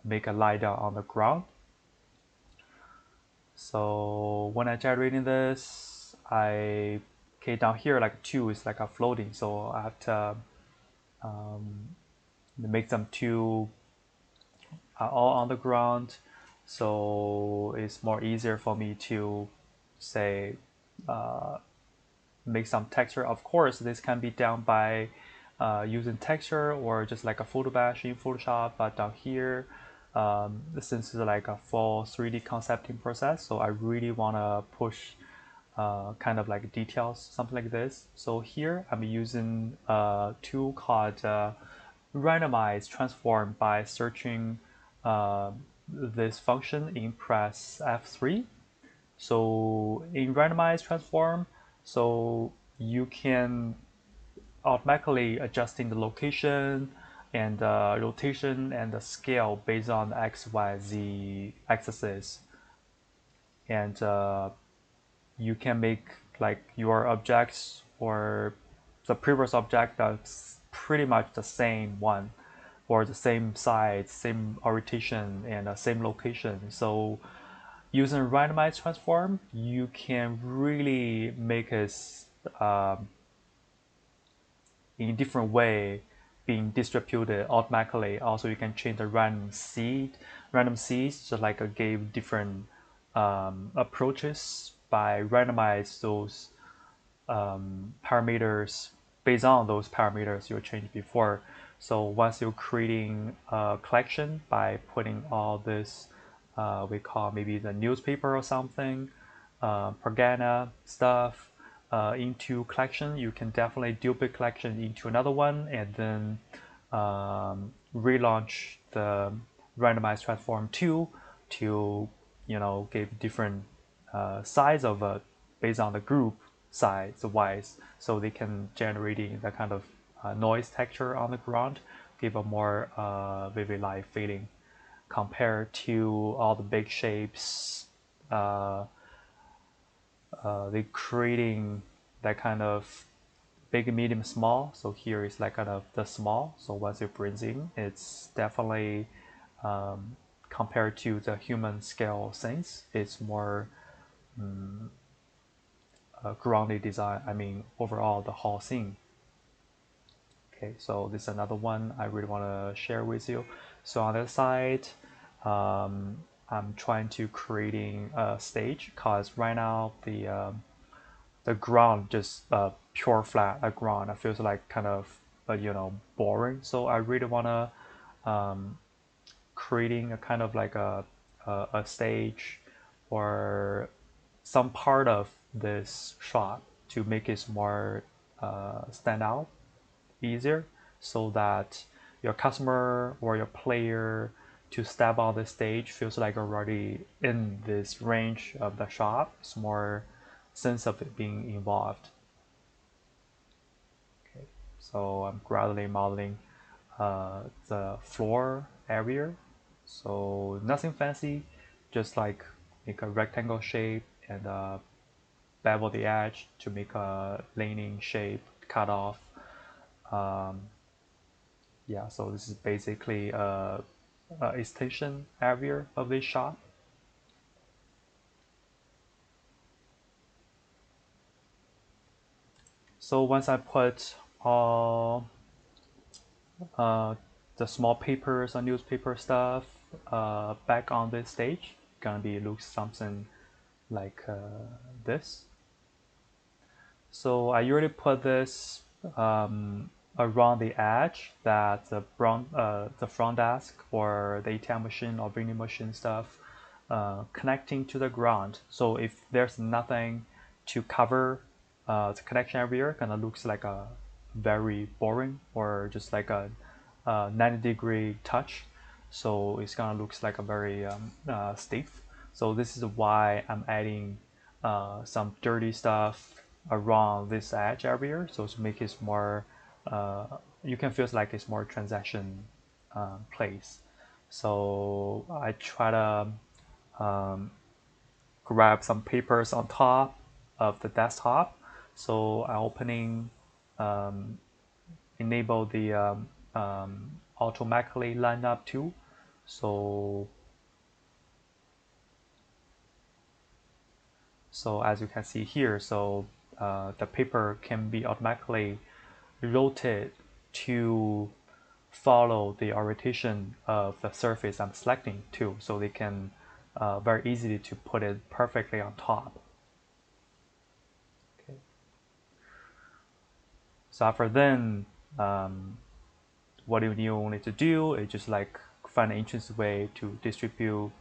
make a lie down on the ground. So when I generating this, okay, down here like 2 is like a floating, so I have to make them 2 all on the ground, so it's more easier for me to say make some texture. Of course, this can be done by using texture or just like a photo bash in Photoshop, but down here, since it's like a full 3D concepting process, so I really want to push kind of like details, something like this. So here I'm using a tool called Randomize Transform by searching this function in press F3. So in Randomize Transform, so you can automatically adjusting the location and rotation and the scale based on the X, Y, Z axes, and you can make like your objects or the previous object that's pretty much the same one or the same size, same orientation, and same location. So using randomized transform, you can really make it in different way being distributed automatically. Also, you can change the random seed. Random seeds just like gave different approaches by randomize those parameters based on those parameters you changed before. So once you're creating a collection by putting all this, we call maybe the newspaper or something, propaganda stuff into collection, you can definitely duplicate collection into another one and then relaunch the randomized transform 2 to give different size of based on the group size wise, so they can generating that kind of noise texture on the ground, give a more vivid live feeling compared to all the big shapes. They creating that kind of big, medium, small. So here is like kind of the small. So once you bring in, it's definitely compared to the human scale things, it's more grounded design. I mean, overall the whole thing. Okay, so this is another one I really want to share with you. So on that side, I'm trying to creating a stage because right now the ground just pure flat ground. It feels like kind of boring. So I really want to creating a kind of like a stage or some part of this shot to make it more stand out easier, so that your customer or your player to step on the stage feels like already in this range of the shot. It's more sense of it being involved. Okay, so I'm gradually modeling the floor area. So nothing fancy, just like make a rectangle shape and bevel the edge to make a leaning shape cut off. Yeah, so this is basically a extension area of this shot. So once I put all the small papers or newspaper stuff back on this stage, gonna be looks something like this. So I usually put this around the edge that the front desk or the ATM machine or vending machine stuff connecting to the ground. So if there's nothing to cover the connection area, kind of looks like a very boring or just like a 90-degree touch. So it's gonna looks like a very stiff. So this is why I'm adding some dirty stuff around this edge area, so to make it more you can feel like it's more transaction place. So I try to grab some papers on top of the desktop, so I opening enable the automatically line up tool. So as you can see here, so the paper can be automatically rotated to follow the orientation of the surface I'm selecting too, so they can very easily to put it perfectly on top. Okay. So after then, what you need to do is just like find an interesting way to distribute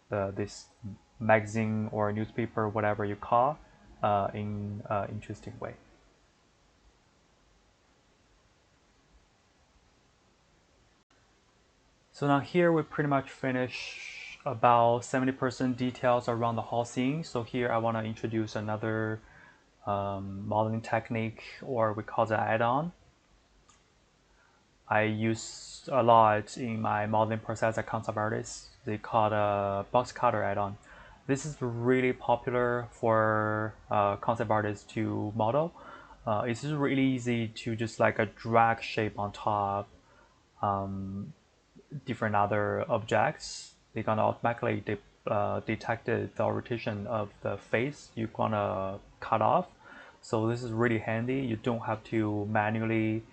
this magazine or newspaper, whatever you call, in an interesting way. So now here we pretty much finish about 70% details around the whole scene. So here I want to introduce another modeling technique, or we call it add-on. I use a lot in my modeling process as concept artist. They call it a box cutter add-on. This is really popular for concept artists to model. It's just really easy to just like a drag shape on top different other objects. They're gonna automatically detect the orientation of the face you're gonna cut off. So this is really handy. You don't have to manually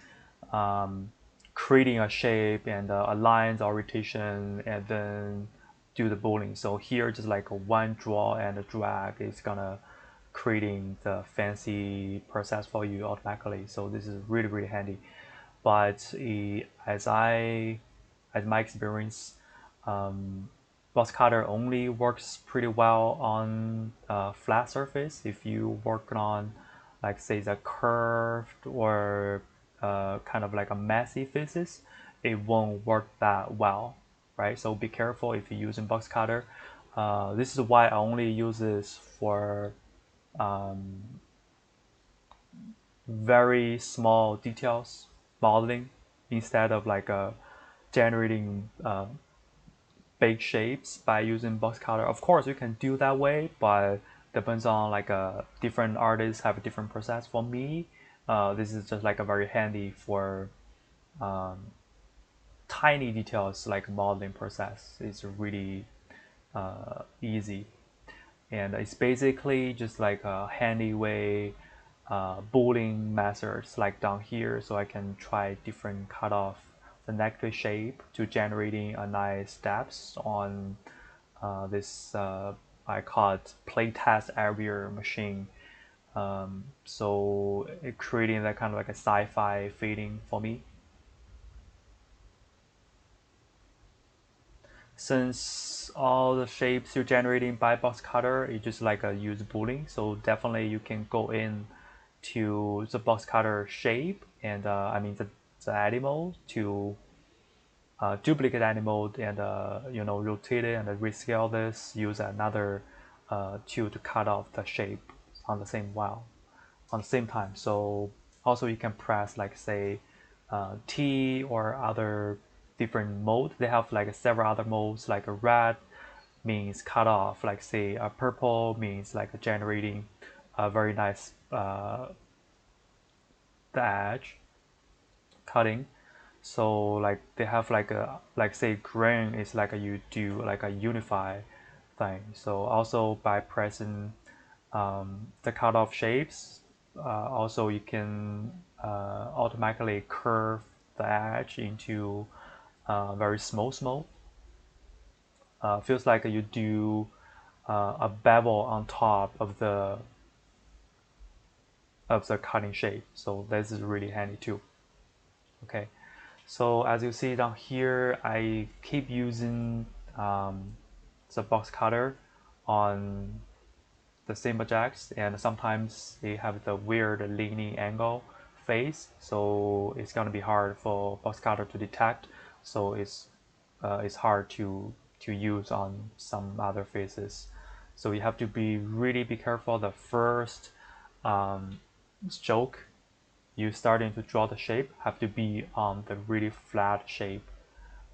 creating a shape and align the orientation and then do the bowling. So here just like a one draw and a drag is gonna creating the fancy process for you automatically. So this is really handy. But as my experience, box cutter only works pretty well on flat surface. If you work on, like say, the curved or kind of like a messy faces, it won't work that well, right? So be careful if you're using box cutter. This is why I only use this for very small details modeling instead of like generating big shapes by using box cutter. Of course, you can do that way, but depends on like different artists have a different process. For me, this is just like a very handy for tiny details like modeling process. It's really easy, and it's basically just like a handy way boolean methods like down here, so I can try different cutoff the negative shape to generating a nice steps on this I call it playtest area machine. So it creating that kind of like a sci-fi feeling for me. Since all the shapes you're generating by box cutter, you just like a use boolean, so definitely you can go in to the box cutter shape and I mean the animal to duplicate animal and rotate it and rescale this. Use another tool to cut off the shape on the same while on the same time. So also you can press like say T or other different mode. They have like several other modes, like a red means cut off, like say a purple means like generating a very nice the edge cutting. So like they have like say grain is like you do like a unify thing. So also by pressing the cutoff shapes, also you can automatically curve the edge into very small. Feels like you do a bevel on top of the cutting shape. So this is really handy too. Okay, so as you see down here, I keep using the box cutter on the same objects, and sometimes they have the weird leaning angle face, so it's gonna be hard for box cutter to detect. So it's hard to use on some other faces. So you have to be careful. The first stroke you starting to draw the shape have to be on the really flat shape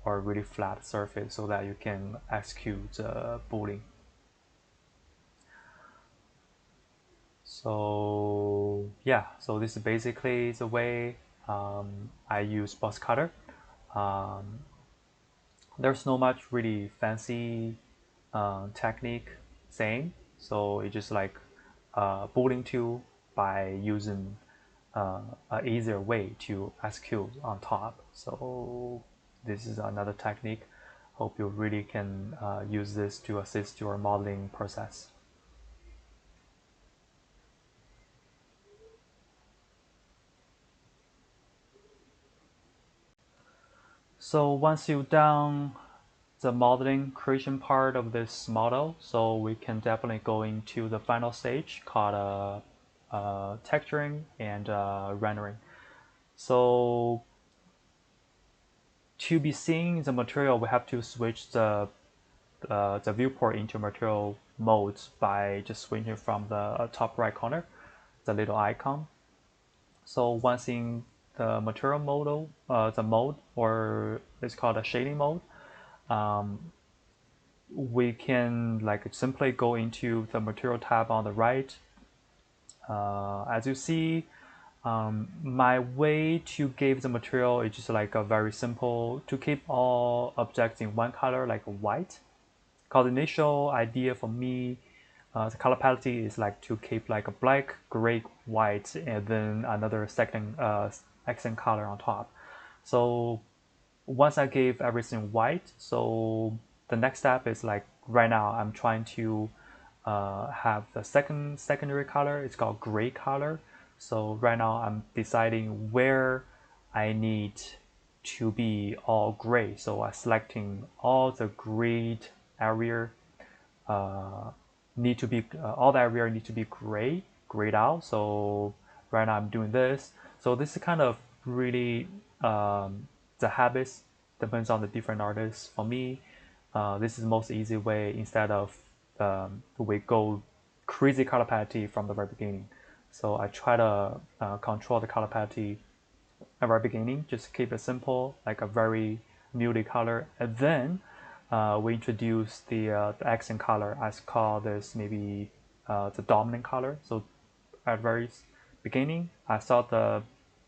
or really flat surface so that you can execute the boolean. So yeah, so this is basically the way I use box cutter. Um, there's no much really fancy technique saying, so it's just like boolean tool by using an easier way to execute on top. So this is another technique. Hope you really can use this to assist your modeling process. So once you've done the modeling creation part of this model, so we can definitely go into the final stage called texturing and rendering. So to be seeing the material, we have to switch the viewport into material modes by just switching from the top right corner, the little icon. So once in the material model, the mode, or it's called a shading mode, we can like simply go into the material tab on the right. As you see, my way to give the material is just like a very simple to keep all objects in one color, like white. Because the initial idea for me, the color palette is like to keep like a black, gray, white, and then another second accent color on top. So once I gave everything white, so the next step is like right now I'm trying to have the secondary color. It's called gray color. So right now I'm deciding where I need to be all gray. So I'm selecting all the grayed area need to be all the area need to be grayed out. So right now I'm doing this. So this is kind of really the habits depends on the different artists. For me, this is the most easy way instead of we go crazy color palette from the very beginning. So I try to control the color palette at the very beginning, just keep it simple, like a very muted color, and then we introduce the accent color. I call this maybe the dominant color. So at very beginning, I thought the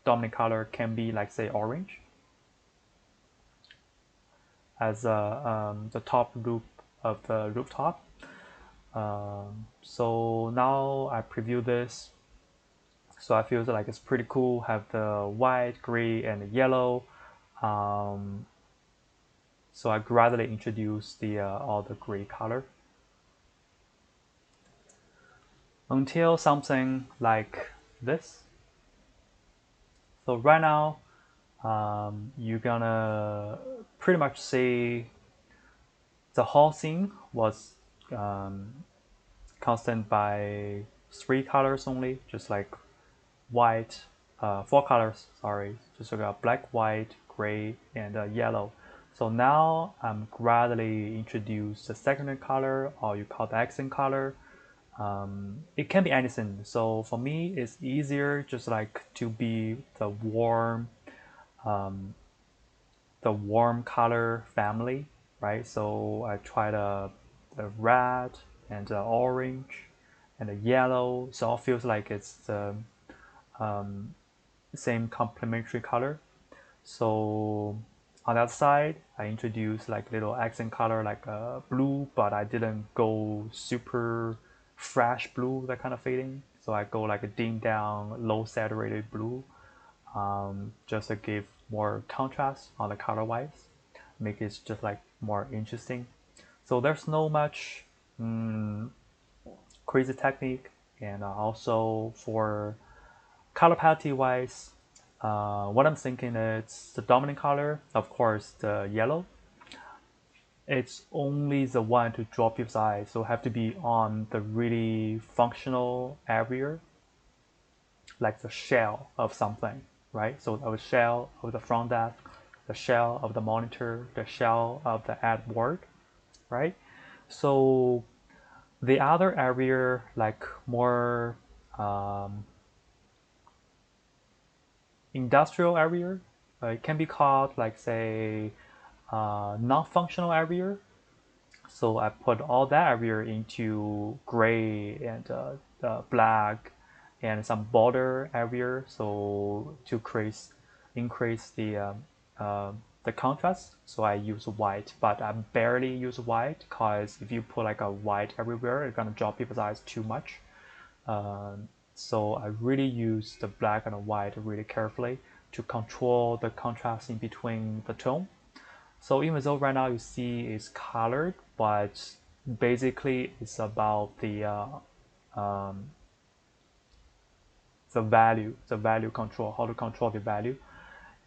dominant color can be like say orange as the top loop of the rooftop. So now I preview this. So I feel like it's pretty cool. Have the white, gray, and the yellow. Um, so I gradually introduce the all the gray color until something like this. So right now, you're gonna pretty much see the whole scene was constant by 3 colors only, just like white, 4 colors, sorry, just like black, white, gray, and yellow. So now I'm gradually introduce the secondary color, or you call the accent color. It can be anything. So for me, it's easier just like to be the warm color family, right? So I try the red and the orange and the yellow. So it feels like it's the same complementary color. So on that side, I introduced like little accent color like blue, but I didn't go super fresh blue, that kind of fading. So I go like a dim down, low saturated blue, just to give more contrast on the color wise, make it just like more interesting. So there's no much crazy technique, and also for color palette wise, what I'm thinking is the dominant color, of course, the yellow. It's only the one to draw people's eyes, so have to be on the really functional area, like the shell of something, right? So the shell of the front desk, the shell of the monitor, the shell of the ad board, right? So the other area, like more industrial area, it can be called like say non-functional area. So I put all that area into gray and black and some border area, so to increase the contrast. So I use white, but I barely use white because if you put like a white everywhere, it's gonna draw people's eyes too much. So I really use the black and the white really carefully to control the contrast in between the tone. So even though right now you see it's colored, but basically it's about the value control, how to control the value.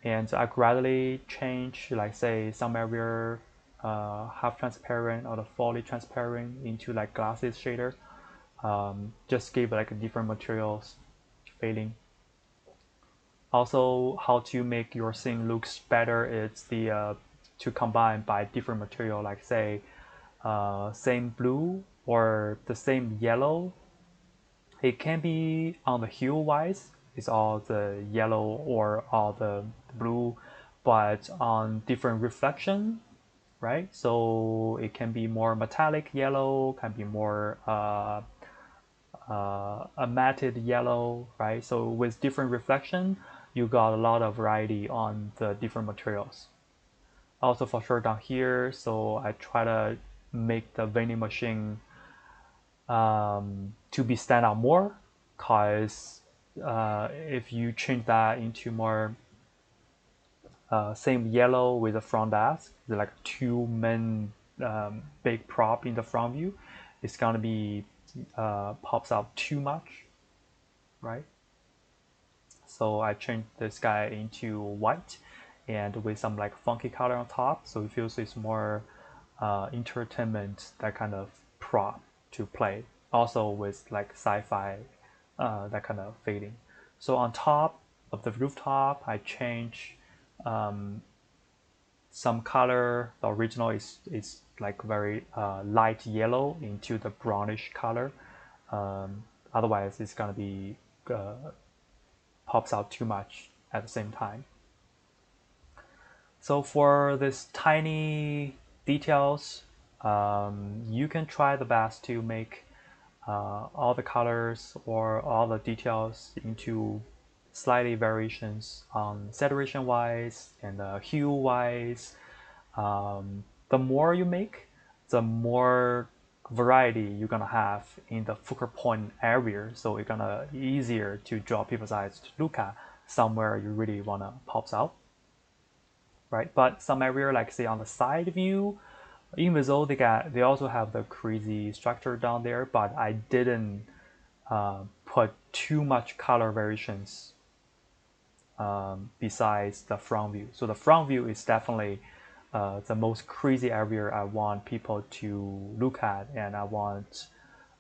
And I gradually change, like say some area half transparent or the fully transparent into like glasses shader. Just give like different materials fading. Also, how to make your scene looks better is the to combine by different material, like say same blue or the same yellow. It can be on the hue wise, it's all the yellow or all the blue, but on different reflection, right? So it can be more metallic yellow, can be more a matted yellow, right? So with different reflection, you got a lot of variety on the different materials. Also for sure down here, so I try to make the vending machine to be stand out more, cause if you change that into more same yellow with the front desk, like two main big prop in the front view, it's gonna be pops out too much, right? So I changed this guy into white and with some like funky color on top, so it feels it's more entertainment, that kind of prop to play. Also with like sci-fi, that kind of fading. So on top of the rooftop, I change some color. The original is like very light yellow into the brownish color. Otherwise, it's gonna be pops out too much at the same time. So for this tiny details, you can try the best to make all the colors or all the details into slightly variations on saturation wise and hue wise. The more you make, the more variety you're gonna have in the focal point area, so it's gonna easier to draw people's eyes to look at somewhere you really wanna pops out, right? But some area like say on the side view, even though they also have the crazy structure down there, but I didn't put too much color variations besides the front view. So the front view is definitely the most crazy area I want people to look at, and I want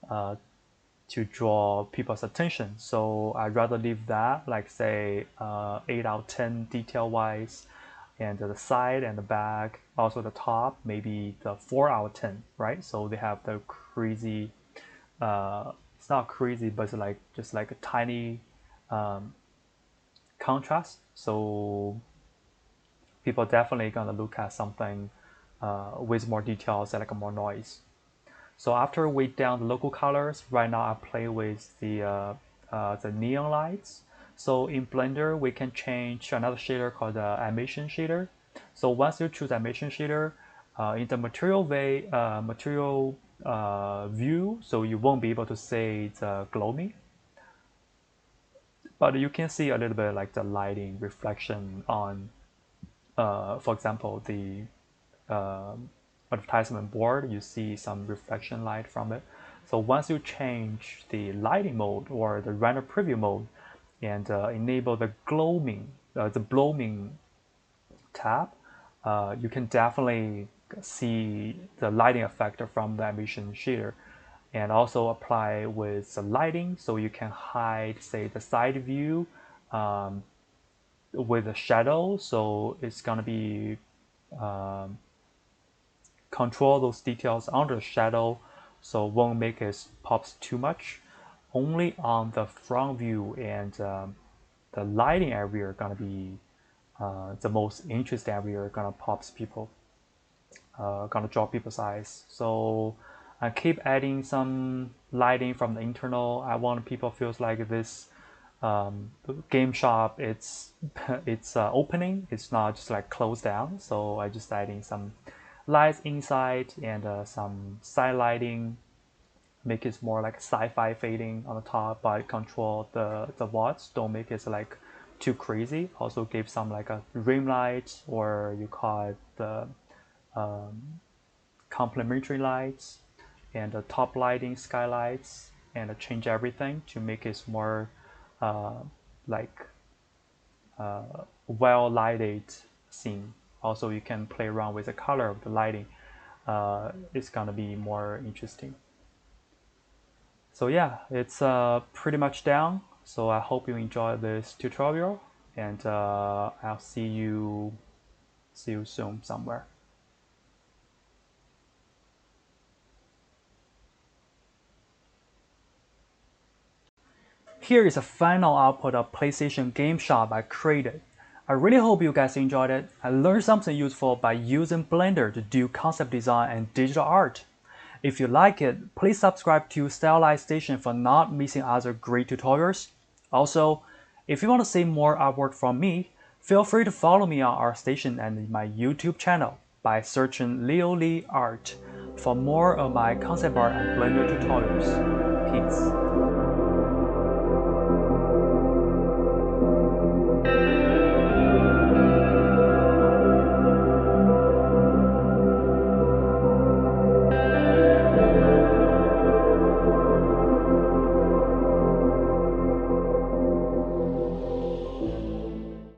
to draw people's attention. So I'd rather leave that, like say 8 out of 10 detail wise, and the side and the back, also the top, maybe the 4 out of 10, right? So they have the crazy, it's not crazy, but it's like just like a tiny contrast. So people definitely gonna look at something with more details and like more noise. So after we down the local colors, right now I play with the neon lights. So in Blender, we can change another shader called the animation shader. So once you choose animation shader, in the material view, so you won't be able to see the glowing, but you can see a little bit like the lighting reflection on, for example, the advertisement board. You see some reflection light from it. So once you change the lighting mode or the render preview mode and enable the blooming tab, you can definitely see the lighting effect from the animation shader, and also apply with the lighting, so you can hide, say, the side view with a shadow. So it's gonna be control those details under the shadow, so won't make it pops too much. Only on the front view and the lighting area are gonna be the most interesting area, gonna pops people, gonna draw people's eyes. So I keep adding some lighting from the internal. I want people feels like this game shop, it's opening, it's not just like closed down. So I just adding some lights inside and some side lighting, make it more like sci-fi fading on the top, but control the watts, don't make it like too crazy. Also give some like a rim light, or you call it the complementary lights, and the top lighting skylights, and change everything to make it more like well lighted scene. Also you can play around with the color of the lighting. It's gonna be more interesting. So yeah, it's pretty much done. So I hope you enjoyed this tutorial, and I'll see you soon somewhere. Here is a final output of PlayStation Game Shop I created. I really hope you guys enjoyed it. I learned something useful by using Blender to do concept design and digital art. If you like it, please subscribe to Stylized Station for not missing other great tutorials. Also, if you want to see more artwork from me, feel free to follow me on our station and my YouTube channel by searching Leo Lee Art for more of my concept art and Blender tutorials. Peace.